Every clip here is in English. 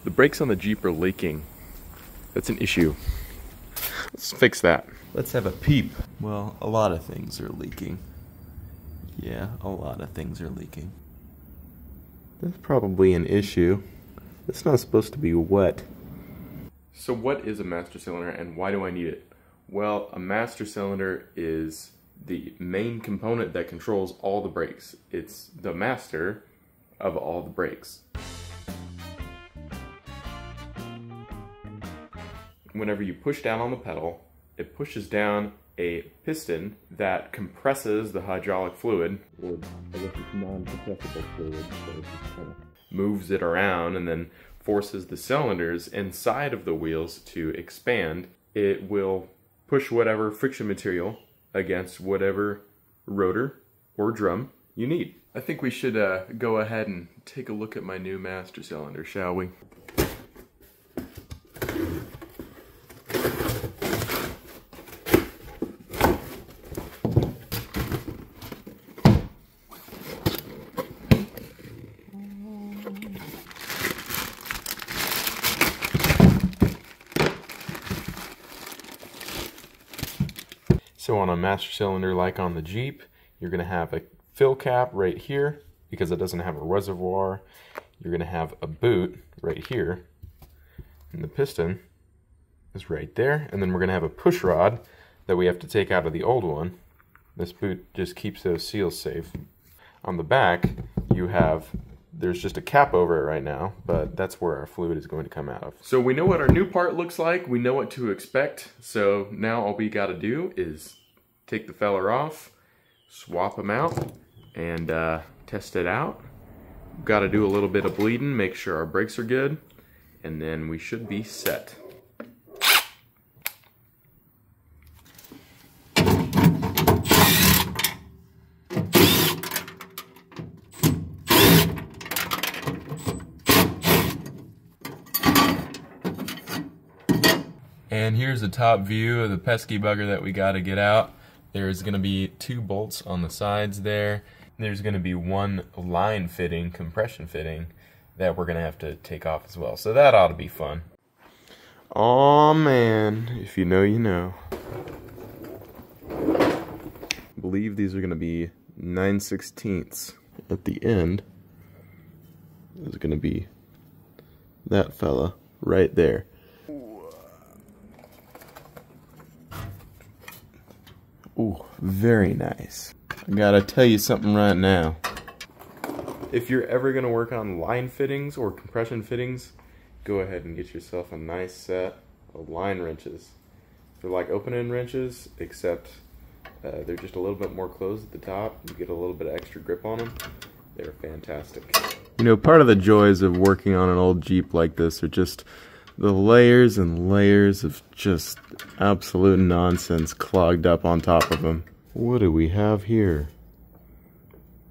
The brakes on the Jeep are leaking. That's an issue. Let's fix that. Let's have a peep. Well, a lot of things are leaking. Yeah, a lot of things are leaking. That's probably an issue. It's not supposed to be wet. So what is a master cylinder and why do I need it? Well, a master cylinder is the main component that controls all the brakes. It's the master of all the brakes. Whenever you push down on the pedal, it pushes down a piston that compresses the hydraulic fluid, or I guess it's non-compressible fluid, so it just kind of moves it around and then forces the cylinders inside of the wheels to expand. It will push whatever friction material against whatever rotor or drum you need. I think we should go ahead and take a look at my new master cylinder, shall we? So on a master cylinder like on the Jeep, you're going to have a fill cap right here because it doesn't have a reservoir. You're going to have a boot right here, and the piston is right there. And then we're going to have a push rod that we have to take out of the old one. This boot just keeps those seals safe. On the back, there's just a cap over it right now, but that's where our fluid is going to come out of. So we know what our new part looks like, we know what to expect, so now all we gotta do is take the feller off, swap him out, and test it out. Gotta do a little bit of bleeding, make sure our brakes are good, and then we should be set. And here's a top view of the pesky bugger that we got to get out. There's going to be 2 bolts on the sides there. There's going to be 1 line fitting, compression fitting, that we're going to have to take off as well. So that ought to be fun. Aw man, if you know, you know. I believe these are going to be 9/16. At the end is going to be that fella right there. Ooh, very nice. I gotta tell you something right now. If you're ever gonna work on line fittings or compression fittings, go ahead and get yourself a nice set of line wrenches. They're like open-end wrenches, except they're just a little bit more closed at the top. You get a little bit of extra grip on them. They're fantastic. You know, part of the joys of working on an old Jeep like this are just the layers and layers of just absolute nonsense clogged up on top of them. What do we have here?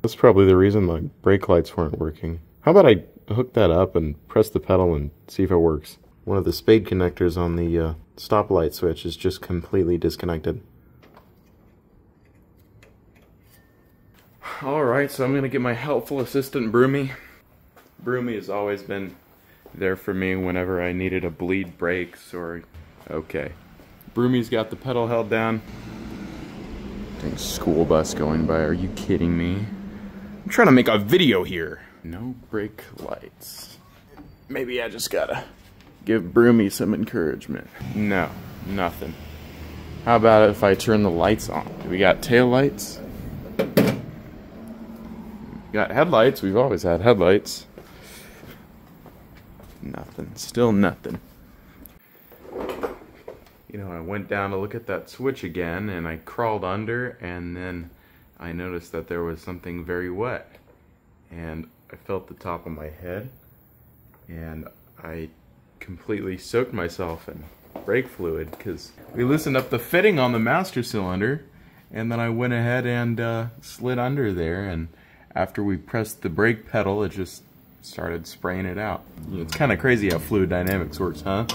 That's probably the reason my brake lights weren't working. How about I hook that up and press the pedal and see if it works? One of the spade connectors on the stoplight switch is just completely disconnected. Alright, so I'm going to get my helpful assistant Broomy. Broomy has always been there for me whenever I needed a bleed brakes or... Okay. Broomy's got the pedal held down. Dang school bus going by, are you kidding me? I'm trying to make a video here. No brake lights. Maybe I just gotta give Broomy some encouragement. No, nothing. How about if I turn the lights on? We got tail lights. Got headlights, we've always had headlights. Nothing, still nothing. You know, I went down to look at that switch again and I crawled under and then I noticed that there was something very wet. And I felt the top of my head and I completely soaked myself in brake fluid because we loosened up the fitting on the master cylinder and then I went ahead and slid under there, and after we pressed the brake pedal it just started spraying it out. It's kind of crazy how fluid dynamics works, huh?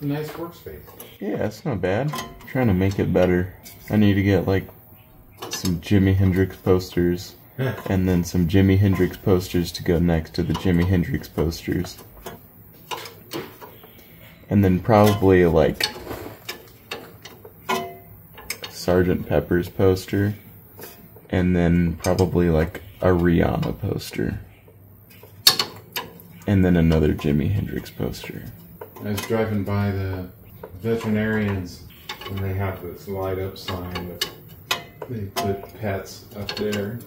a nice workspace. Yeah, it's not bad. I'm trying to make it better. I need to get like some Jimi Hendrix posters and then some Jimi Hendrix posters to go next to the Jimi Hendrix posters. And then probably like Sgt. Pepper's poster. And then probably like a Rihanna poster. And then another Jimi Hendrix poster. I was driving by the veterinarians and they have this light up sign with they put pets up there.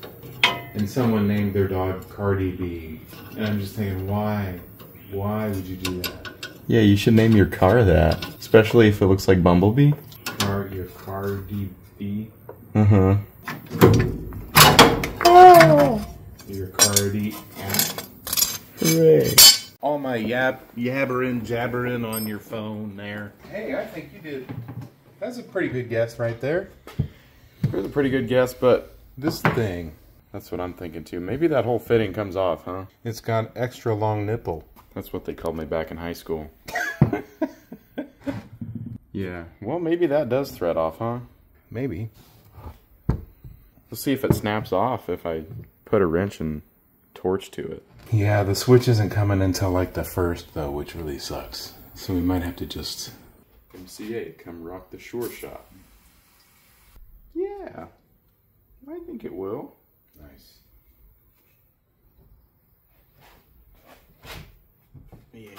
And someone named their dog Cardi B. And I'm just thinking, why? Why would you do that? Yeah, you should name your car that. Especially if it looks like Bumblebee. Your Cardi B? Uh-huh. Your Cardi app. Hooray. All my jabbering on your phone there. Hey, I think you did. That's a pretty good guess right there. It was a pretty good guess, but This thing, that's what I'm thinking too. Maybe that whole fitting comes off, huh? it's got extra long nipple. That's what they called me back in high school. Yeah, well maybe that does thread off, huh? Maybe. We'll see if it snaps off if I put a wrench and torch to it. Yeah, the switch isn't coming until like the 1st though, which really sucks. So we might have to just... MCA, come rock the shore shop. Yeah, I think it will. Nice. Yeah.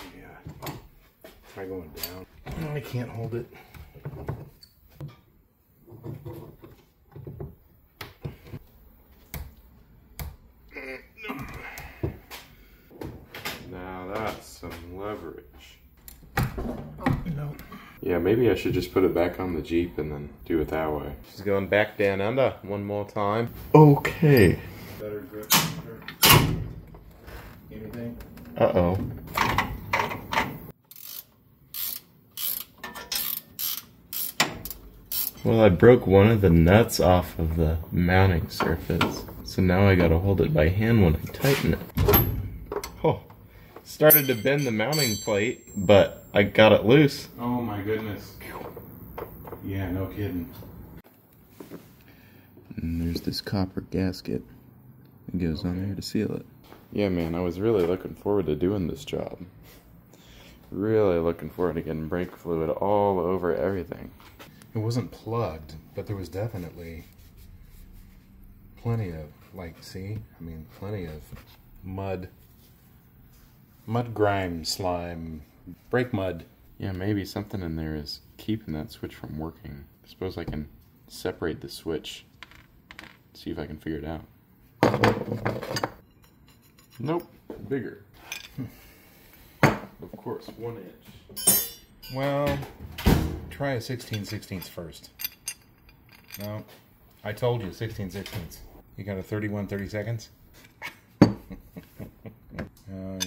Try going down. No, I can't hold it. Now that's some leverage. No. Yeah, maybe I should just put it back on the Jeep and then do it that way. She's going back down under one more time. Okay. Better grip. Anything? Uh-oh. Well, I broke one of the nuts off of the mounting surface. So now I gotta hold it by hand when I tighten it. Oh, started to bend the mounting plate, but I got it loose. Oh my goodness. Yeah, no kidding. And there's this copper gasket that goes on there to seal it. Yeah, man, I was really looking forward to doing this job. Really looking forward to getting brake fluid all over everything. It wasn't plugged, but there was definitely plenty of, like, see? I mean, plenty of mud. Mud grime, slime, brake mud. Yeah, maybe something in there is keeping that switch from working. I suppose I can separate the switch. See if I can figure it out. Nope, bigger. Of course, 1 inch. Well, try a 16/16 first. No, I told you 16/16. You got a 31/32.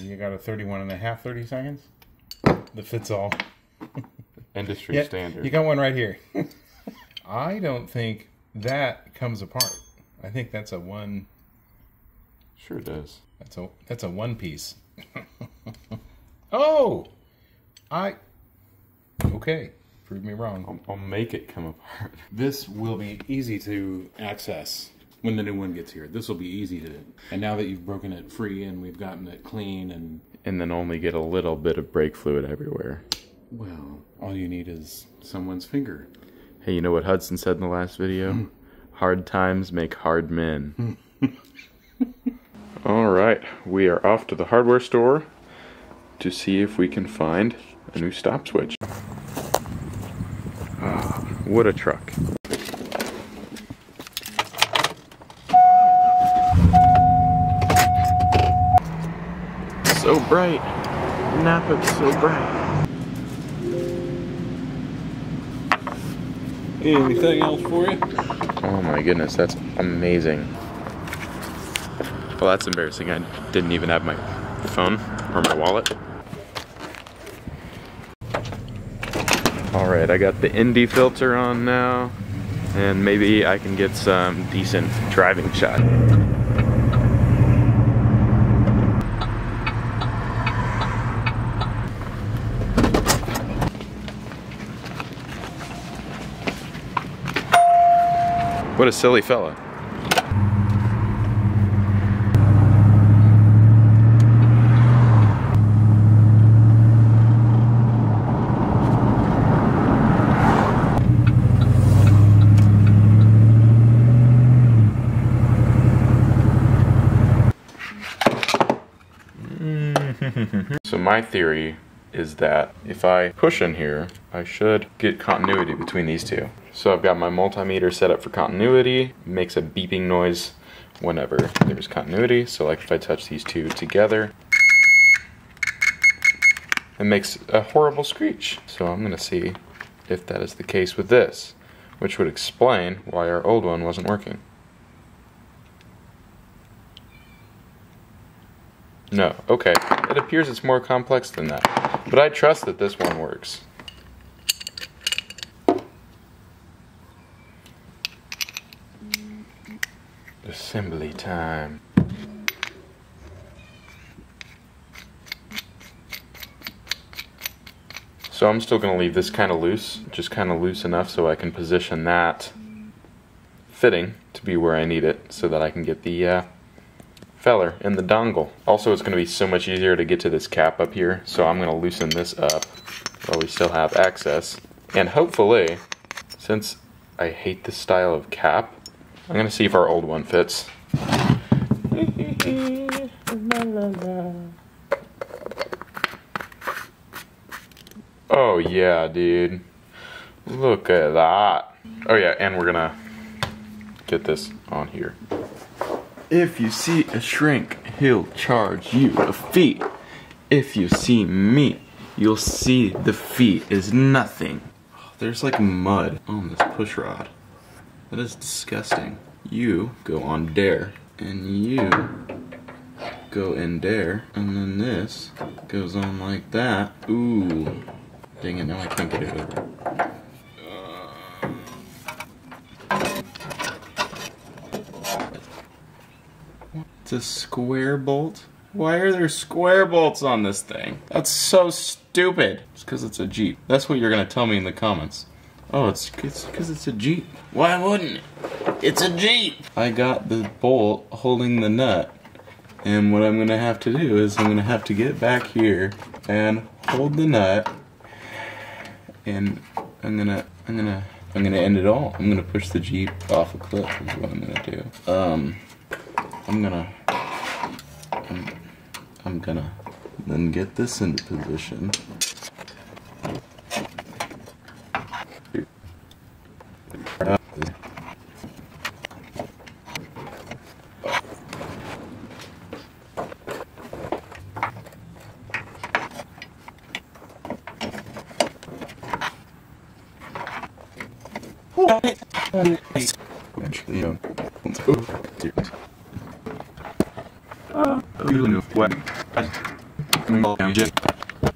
You got a 31.5 30 seconds. That fits all. Industry standard. You got one right here. I don't think that comes apart. I think that's a one. Sure does. That's a one piece. Oh, okay. Prove me wrong. I'll make it come apart. This will be easy to access when the new one gets here. This will be easy to. And now that you've broken it free and we've gotten it clean and then only get a little bit of brake fluid everywhere. Well, all you need is someone's finger. Hey, you know what Hudson said in the last video? Hard times make hard men. Alright, we are off to the hardware store to see if we can find a new stop switch. Ah, what a truck. So bright. Napa's so bright. Anything else for you? Oh my goodness, that's amazing. Well, that's embarrassing. I didn't even have my phone or my wallet. Alright, I got the Indy filter on now, and maybe I can get some decent driving shot. What a silly fella. So my theory is that if I push in here, I should get continuity between these two. So I've got my multimeter set up for continuity. It makes a beeping noise whenever there's continuity. So like if I touch these two together, it makes a horrible screech. So I'm gonna see if that is the case with this, which would explain why our old one wasn't working. No, okay. It appears it's more complex than that. But I trust that this one works. Assembly time. So I'm still going to leave this kind of loose, just kind of loose enough so I can position that fitting to be where I need it so that I can get the feller in the dongle. Also, it's going to be so much easier to get to this cap up here, so I'm going to loosen this up while we still have access. And hopefully, since I hate this style of cap, I'm going to see if our old one fits. Oh yeah, dude. Look at that. Oh yeah, and we're going to get this on here. If you see a shrink, he'll charge you a fee. If you see me, you'll see the fee is nothing. There's like mud on this push rod. That is disgusting. You go on there, and you go in there, and then this goes on like that. Ooh. Dang it, now I can't get it over. It's a square bolt? Why are there square bolts on this thing? That's so stupid. It's because it's a Jeep. That's what you're gonna tell me in the comments. Oh, it's because it's a Jeep. Why wouldn't it? It's a Jeep! I got the bolt holding the nut, and what I'm gonna have to do is I'm gonna have to get back here and hold the nut, and I'm gonna end it all. I'm gonna push the Jeep off a cliff is what I'm gonna do. I'm gonna then get this into position.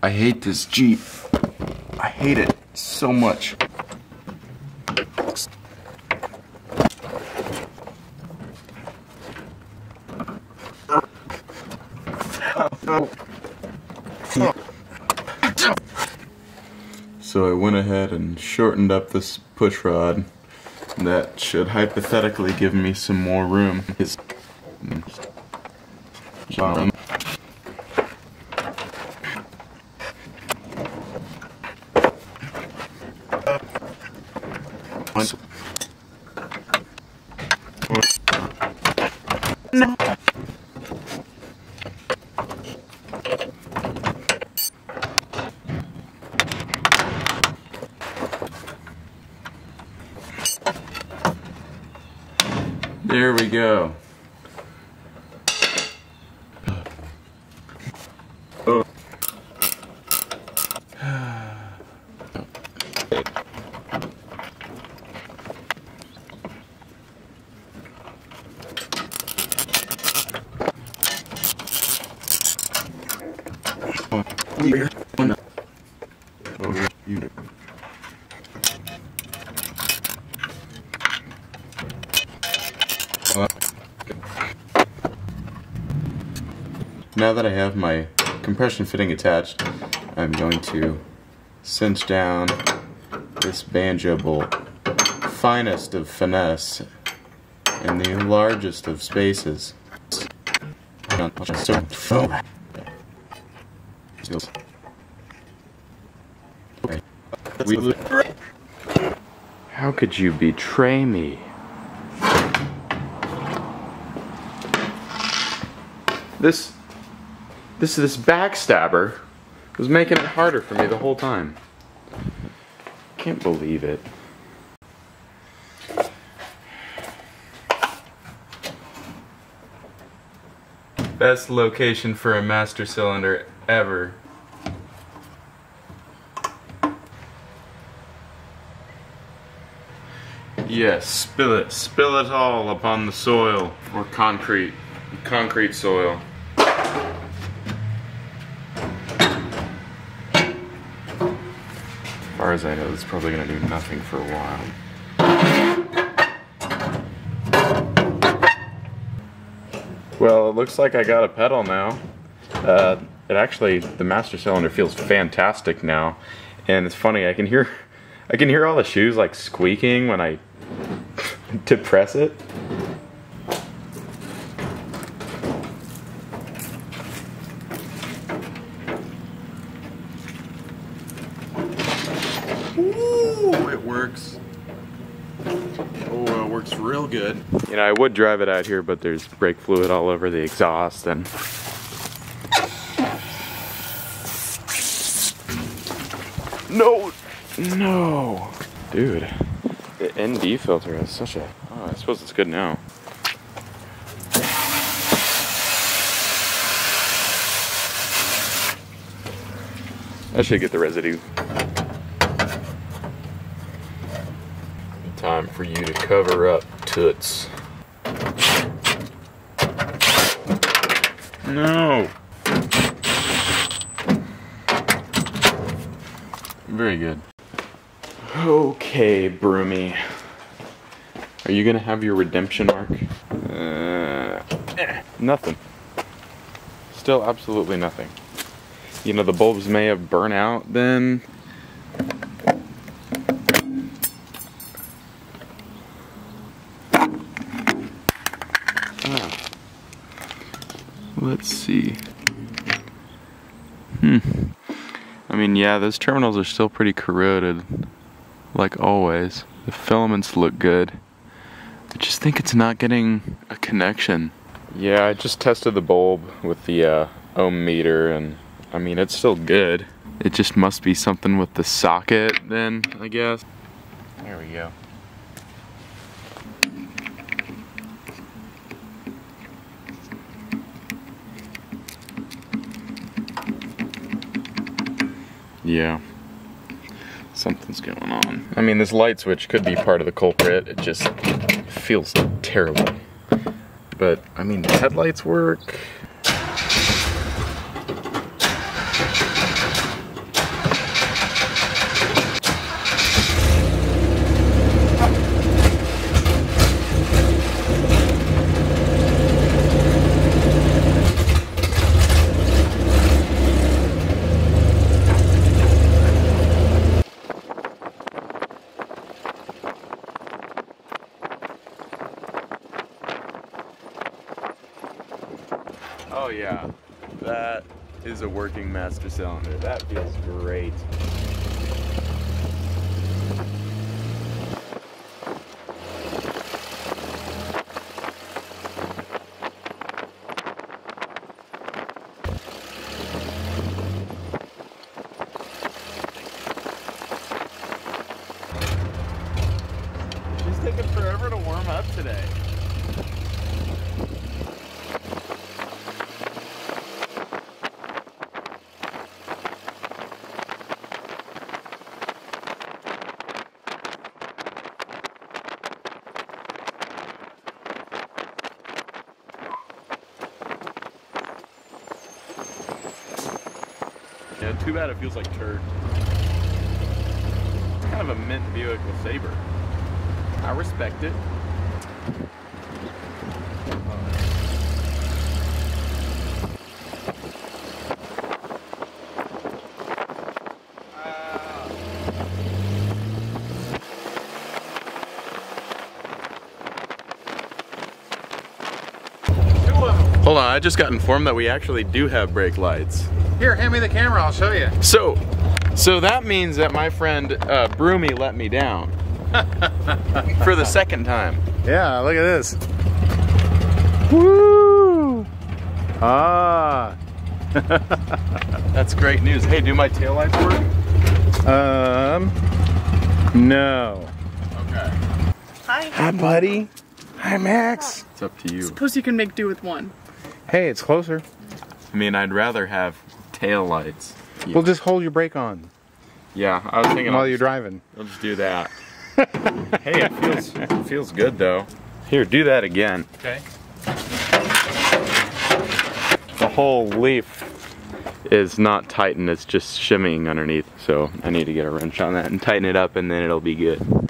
I hate this Jeep. I hate it so much. So I went ahead and shortened up this push rod. That should hypothetically give me some more room. There we go. Now that I have my compression fitting attached, I'm going to cinch down this banjo bolt. Finest of finesse in the largest of spaces. How could you betray me? This backstabber was making it harder for me the whole time. Can't believe it. Best location for a master cylinder ever. Yes, spill it. Spill it all upon the soil. Or concrete. Concrete soil. As far as I know, it's probably going to do nothing for a while. Well, it looks like I got a pedal now. The master cylinder feels fantastic now. And it's funny, I can hear all the shoes like squeaking when I depress it. Ooh, it works. Oh, it works real good. You know, I would drive it out here, but there's brake fluid all over the exhaust and no, dude. The ND filter has such a. Oh, I suppose it's good now. I should get the residue. Time for you to cover up, toots. No. Very good. Okay, Broomy. Are you gonna have your redemption arc? Nothing. Still absolutely nothing. You know, the bulbs may have burnt out then. Let's see. I mean, yeah, those terminals are still pretty corroded, like always. The filaments look good. I just think it's not getting a connection. Yeah, I just tested the bulb with the ohm meter, and I mean, it's still good. It just must be something with the socket then, I guess. There we go. Yeah, something's going on. I mean, this light switch could be part of the culprit. It just feels terrible. But, I mean, the headlights work. Oh yeah, that is a working master cylinder. That feels great. She's taking forever to warm up today. Yeah, too bad it feels like turd. It's kind of a mint Buick LeSabre. I respect it. Hold on, I just got informed that we actually do have brake lights. Here, hand me the camera, I'll show you. So that means that my friend Broomy let me down. For the second time. Yeah, look at this. Woo! Ah. That's great news. Hey, do my taillights work? No. Okay. Hi. Hi, buddy. Hi, Max. It's up to you. Suppose you can make do with one. Hey, it's closer. I mean, I'd rather have taillights. We'll just hold your brake on Yeah, I was thinking while you're driving. I'll just do that. Hey, it feels good though. Here, do that again. Okay. The whole leaf is not tightened, it's just shimmying underneath. So I need to get a wrench on that and tighten it up, and then it'll be good.